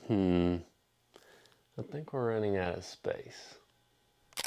I think we're running out of space.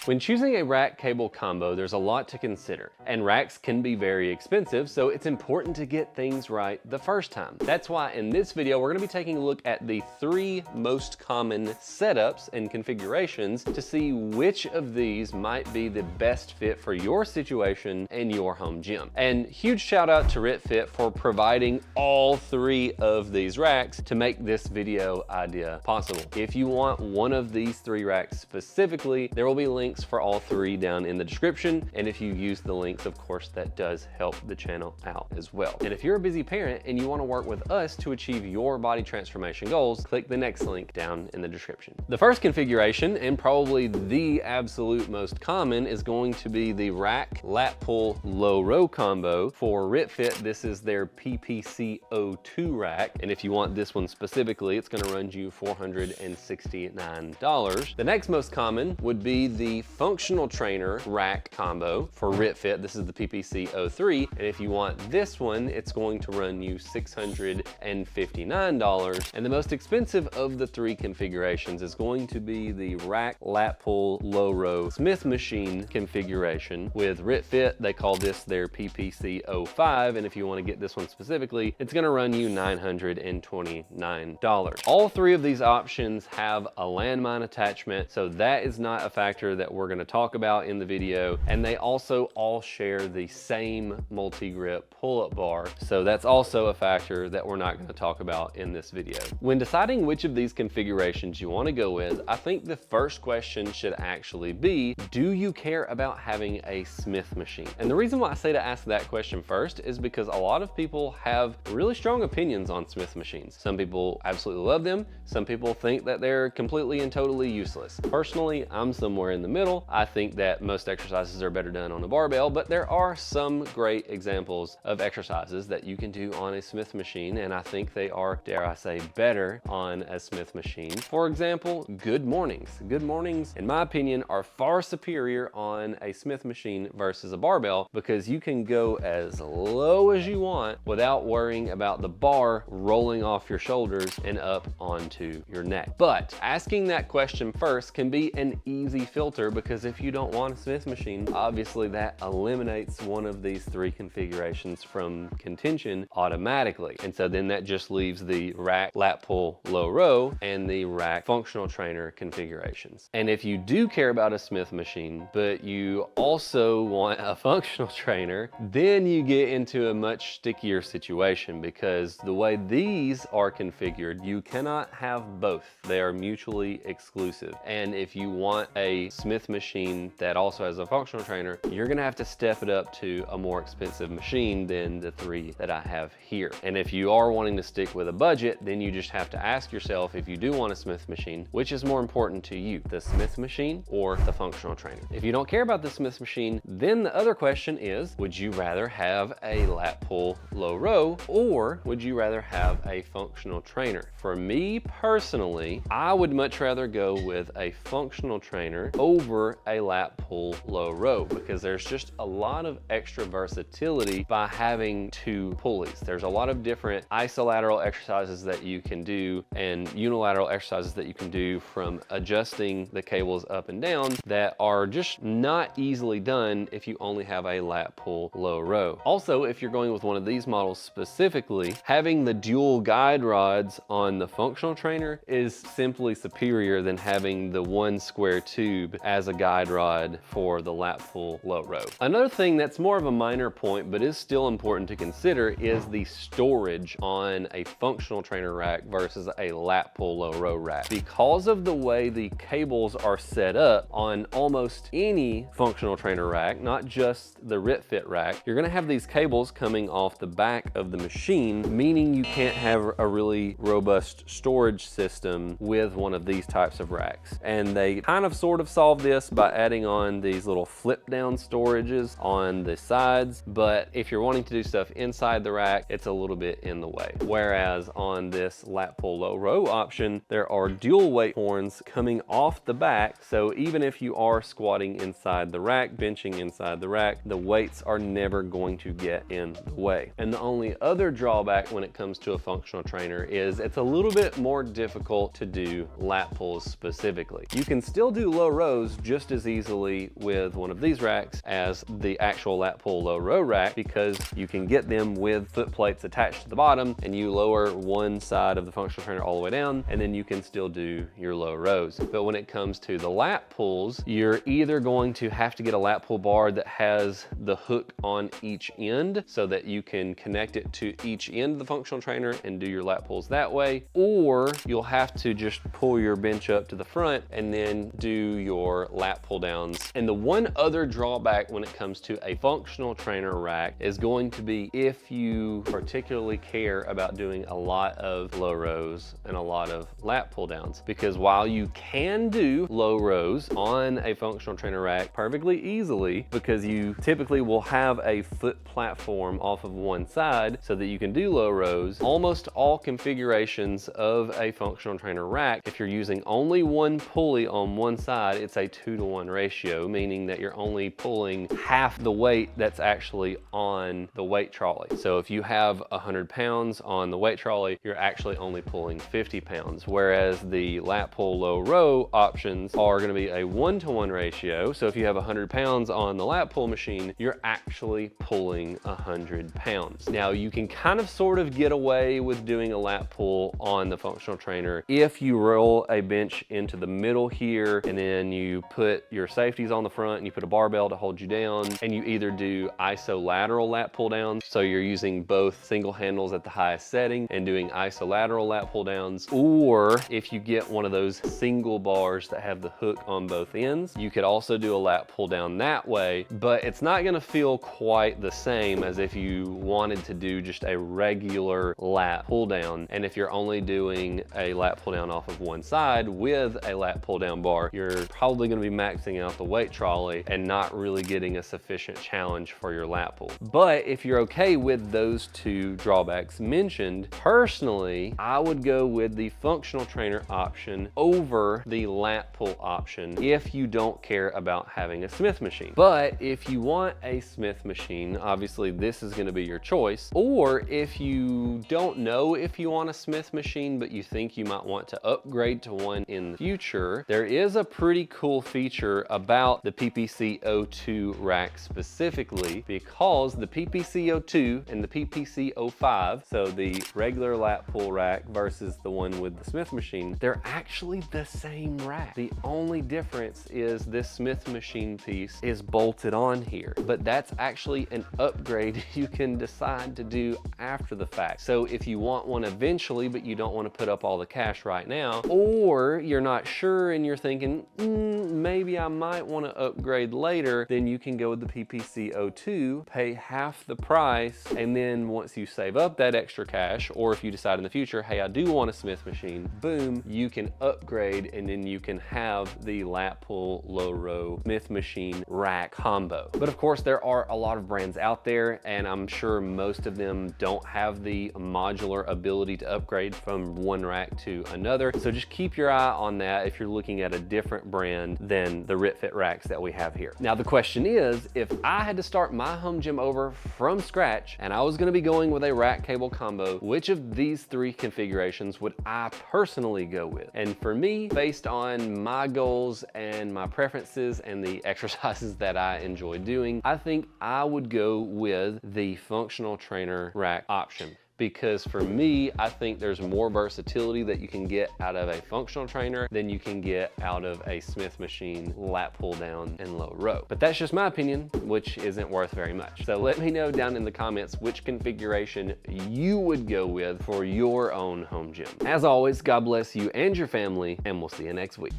When choosing a rack cable combo, there's a lot to consider, and racks can be very expensive, so it's important to get things right the first time. That's why in this video, we're gonna be taking a look at the 3 most common setups and configurations to see which of these might be the best fit for your situation and your home gym. And huge shout out to RitFit for providing all 3 of these racks to make this video idea possible. If you want one of these 3 racks specifically, there will be links for all 3 down in the description, and if you use the links, of course, that does help the channel out as well. And if you're a busy parent and you want to work with us to achieve your body transformation goals, click the next link down in the description. The first configuration, and probably the absolute most common, is going to be the rack lat pull low row combo. For RitFit, this is their PPC02 rack, and if you want this one specifically, it's going to run you $469. The next most common would be the functional trainer rack combo for RitFit. This is the PPC03, and if you want this one, it's going to run you $659. And the most expensive of the 3 configurations is going to be the rack lat pull low row Smith machine configuration. With RitFit, they call this their PPC05, and if you want to get this one specifically, it's going to run you $929. All 3 of these options have a landmine attachment, so that is not a factor that we're going to talk about in the video, and they also all share the same multi-grip pull-up bar, so that's also a factor that we're not going to talk about in this video. When deciding which of these configurations you want to go with, I think the first question should actually be, do you care about having a Smith machine? And the reason why I say to ask that question first is because a lot of people have really strong opinions on Smith machines. Some people absolutely love them, some people think that they're completely and totally useless. Personally, I'm somewhere in the middle. I think that most exercises are better done on a barbell, but there are some great examples of exercises that you can do on a Smith machine, and I think they are, dare I say, better on a Smith machine. For example, good mornings. Good mornings, in my opinion, are far superior on a Smith machine versus a barbell because you can go as low as you want without worrying about the bar rolling off your shoulders and up onto your neck. But asking that question first can be an easy filter, because if you don't want a Smith machine, obviously that eliminates one of these 3 configurations from contention automatically. And so then that just leaves the rack lat pull low row and the rack functional trainer configurations. And if you do care about a Smith machine, but you also want a functional trainer, then you get into a much stickier situation, because the way these are configured, you cannot have both. They are mutually exclusive. And if you want a Smith machine that also has a functional trainer, you're gonna have to step it up to a more expensive machine than the 3 that I have here. And if you are wanting to stick with a budget, then you just have to ask yourself, if you do want a Smith machine, which is more important to you, the Smith machine or the functional trainer? If you don't care about the Smith machine, then the other question is, would you rather have a lat pull low row, or would you rather have a functional trainer? For me personally, I would much rather go with a functional trainer over a lat pull low row, because there's just a lot of extra versatility by having 2 pulleys. There's a lot of different isolateral exercises that you can do and unilateral exercises that you can do from adjusting the cables up and down that are just not easily done if you only have a lat pull low row. Also, if you're going with one of these models specifically, having the dual guide rods on the functional trainer is simply superior than having the 1 square tube as a guide rod for the lat pull low row. Another thing that's more of a minor point but is still important to consider is the storage on a functional trainer rack versus a lat pull low row rack. Because of the way the cables are set up on almost any functional trainer rack, not just the RitFit rack, you're gonna have these cables coming off the back of the machine, meaning you can't have a really robust storage system with one of these types of racks. And they kind of sort of solve this by adding on these little flip down storages on the sides, but if you're wanting to do stuff inside the rack, it's a little bit in the way. Whereas on this lat pull low row option, there are dual weight horns coming off the back, so even if you are squatting inside the rack, benching inside the rack, the weights are never going to get in the way. And the only other drawback when it comes to a functional trainer is it's a little bit more difficult to do lat pulls specifically. You can still do low rows just as easily with one of these racks as the actual lat pull low row rack, because you can get them with foot plates attached to the bottom, and you lower one side of the functional trainer all the way down, and then you can still do your low rows. But when it comes to the lat pulls, you're either going to have to get a lat pull bar that has the hook on each end so that you can connect it to each end of the functional trainer and do your lat pulls that way, or you'll have to just pull your bench up to the front and then do your lat pull downs. And the one other drawback when it comes to a functional trainer rack is going to be if you particularly care about doing a lot of low rows and a lot of lat pull downs, because while you can do low rows on a functional trainer rack perfectly easily, because you typically will have a foot platform off of one side so that you can do low rows, almost all configurations of a functional trainer rack, if you're using only one pulley on one side, it's a 2-to-1 ratio, meaning that you're only pulling half the weight that's actually on the weight trolley. So if you have 100 pounds on the weight trolley, you're actually only pulling 50 pounds, whereas the lat pull low row options are going to be a 1-to-1 ratio. So if you have 100 pounds on the lat pull machine, you're actually pulling 100 pounds. Now you can kind of sort of get away with doing a lat pull on the functional trainer if you roll a bench into the middle here, and then you put your safeties on the front and you put a barbell to hold you down, and you either do isolateral lat pull downs, so you're using both single handles at the highest setting and doing isolateral lat pull downs, or if you get one of those single bars that have the hook on both ends, you could also do a lat pull down that way, but it's not going to feel quite the same as if you wanted to do just a regular lat pull down. And if you're only doing a lat pull down off of one side with a lat pull down bar, you're probably going to be maxing out the weight trolley and not really getting a sufficient challenge for your lat pull. But if you're okay with those two drawbacks mentioned, personally, I would go with the functional trainer option over the lat pull option if you don't care about having a Smith machine. But if you want a Smith machine, obviously this is going to be your choice. Or if you don't know if you want a Smith machine, but you think you might want to upgrade to one in the future, there is a pretty cool feature about the PPC-02 rack specifically, because the PPC-02 and the PPC-05, so the regular lat pull rack versus the one with the Smith machine, they're actually the same rack. The only difference is this Smith machine piece is bolted on here, but that's actually an upgrade you can decide to do after the fact. So if you want one eventually, but you don't want to put up all the cash right now, or you're not sure and you're thinking, maybe I might want to upgrade later, then you can go with the PPC-02, pay half the price, and then once you save up that extra cash, or if you decide in the future, hey, I do want a Smith machine, boom, you can upgrade, and then you can have the lat pull low row Smith machine rack combo. But of course, there are a lot of brands out there, and I'm sure most of them don't have the modular ability to upgrade from one rack to another. So just keep your eye on that if you're looking at a different brand than the RitFit racks that we have here. Now the question is, if I had to start my home gym over from scratch and I was going to be going with a rack cable combo, which of these three configurations would I personally go with? And for me, based on my goals and my preferences and the exercises that I enjoy doing, I think I would go with the functional trainer rack option. Because for me, I think there's more versatility that you can get out of a functional trainer than you can get out of a Smith machine lat pull down and low row. But that's just my opinion, which isn't worth very much. So let me know down in the comments which configuration you would go with for your own home gym. As always, God bless you and your family, and we'll see you next week.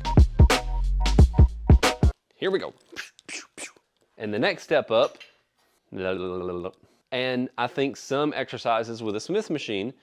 Here we go. And the next step up, and I think some exercises with a Smith machine